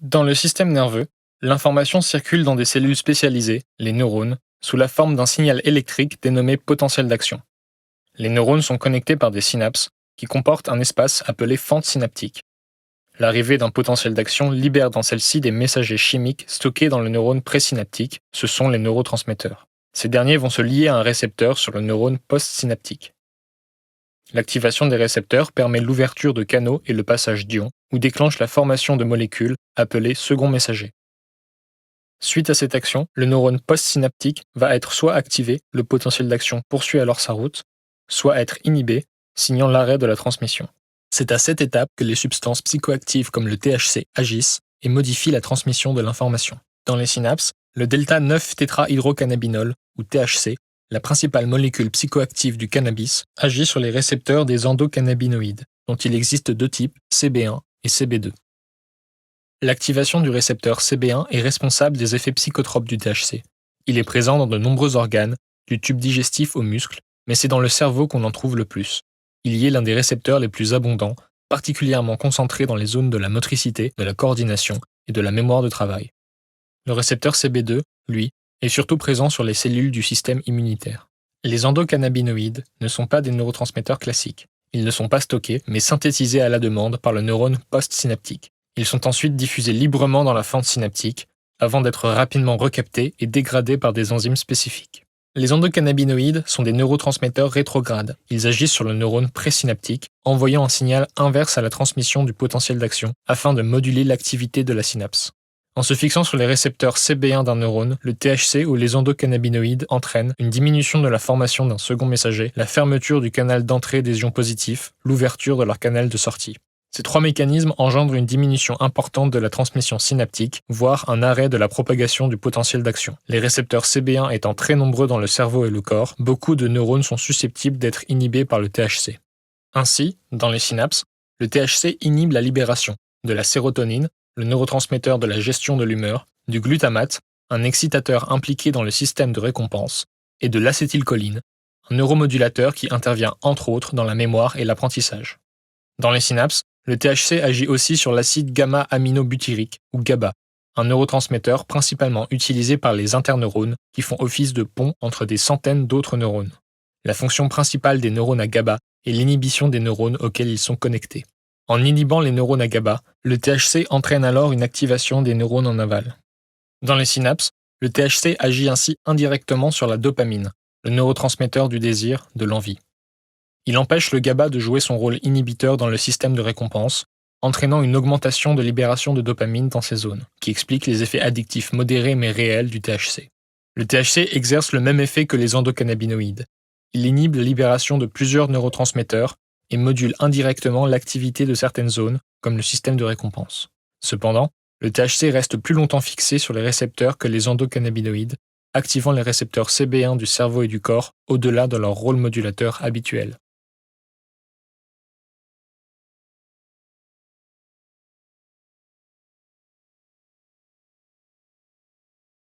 Dans le système nerveux, l'information circule dans des cellules spécialisées, les neurones, sous la forme d'un signal électrique dénommé potentiel d'action. Les neurones sont connectés par des synapses qui comportent un espace appelé fente synaptique. L'arrivée d'un potentiel d'action libère dans celle-ci des messagers chimiques stockés dans le neurone présynaptique, ce sont les neurotransmetteurs. Ces derniers vont se lier à un récepteur sur le neurone postsynaptique. L'activation des récepteurs permet l'ouverture de canaux et le passage d'ions, ou déclenche la formation de molécules appelées seconds messagers. Suite à cette action, le neurone postsynaptique va être soit activé, le potentiel d'action poursuit alors sa route, soit être inhibé, signant l'arrêt de la transmission. C'est à cette étape que les substances psychoactives comme le THC agissent et modifient la transmission de l'information. Dans les synapses, le delta 9-tétrahydrocannabinol, ou THC, la principale molécule psychoactive du cannabis, agit sur les récepteurs des endocannabinoïdes, dont il existe deux types, CB1 et CB2. L'activation du récepteur CB1 est responsable des effets psychotropes du THC. Il est présent dans de nombreux organes, du tube digestif aux muscles, mais c'est dans le cerveau qu'on en trouve le plus. Il y est l'un des récepteurs les plus abondants, particulièrement concentré dans les zones de la motricité, de la coordination et de la mémoire de travail. Le récepteur CB2, lui, est surtout présent sur les cellules du système immunitaire. Les endocannabinoïdes ne sont pas des neurotransmetteurs classiques. Ils ne sont pas stockés, mais synthétisés à la demande par le neurone postsynaptique. Ils sont ensuite diffusés librement dans la fente synaptique, avant d'être rapidement recaptés et dégradés par des enzymes spécifiques. Les endocannabinoïdes sont des neurotransmetteurs rétrogrades. Ils agissent sur le neurone présynaptique, envoyant un signal inverse à la transmission du potentiel d'action, afin de moduler l'activité de la synapse. En se fixant sur les récepteurs CB1 d'un neurone, le THC ou les endocannabinoïdes entraînent une diminution de la formation d'un second messager, la fermeture du canal d'entrée des ions positifs, l'ouverture de leur canal de sortie. Ces trois mécanismes engendrent une diminution importante de la transmission synaptique, voire un arrêt de la propagation du potentiel d'action. Les récepteurs CB1 étant très nombreux dans le cerveau et le corps, beaucoup de neurones sont susceptibles d'être inhibés par le THC. Ainsi, dans les synapses, le THC inhibe la libération de la sérotonine, le neurotransmetteur de la gestion de l'humeur, du glutamate, un excitateur impliqué dans le système de récompense, et de l'acétylcholine, un neuromodulateur qui intervient entre autres dans la mémoire et l'apprentissage. Dans les synapses, le THC agit aussi sur l'acide gamma-aminobutyrique, ou GABA, un neurotransmetteur principalement utilisé par les interneurones qui font office de pont entre des centaines d'autres neurones. La fonction principale des neurones à GABA est l'inhibition des neurones auxquels ils sont connectés. En inhibant les neurones à GABA, le THC entraîne alors une activation des neurones en aval. Dans les synapses, le THC agit ainsi indirectement sur la dopamine, le neurotransmetteur du désir, de l'envie. Il empêche le GABA de jouer son rôle inhibiteur dans le système de récompense, entraînant une augmentation de libération de dopamine dans ces zones, qui explique les effets addictifs modérés mais réels du THC. Le THC exerce le même effet que les endocannabinoïdes. Il inhibe la libération de plusieurs neurotransmetteurs et module indirectement l'activité de certaines zones, comme le système de récompense. Cependant, le THC reste plus longtemps fixé sur les récepteurs que les endocannabinoïdes, activant les récepteurs CB1 du cerveau et du corps au-delà de leur rôle modulateur habituel.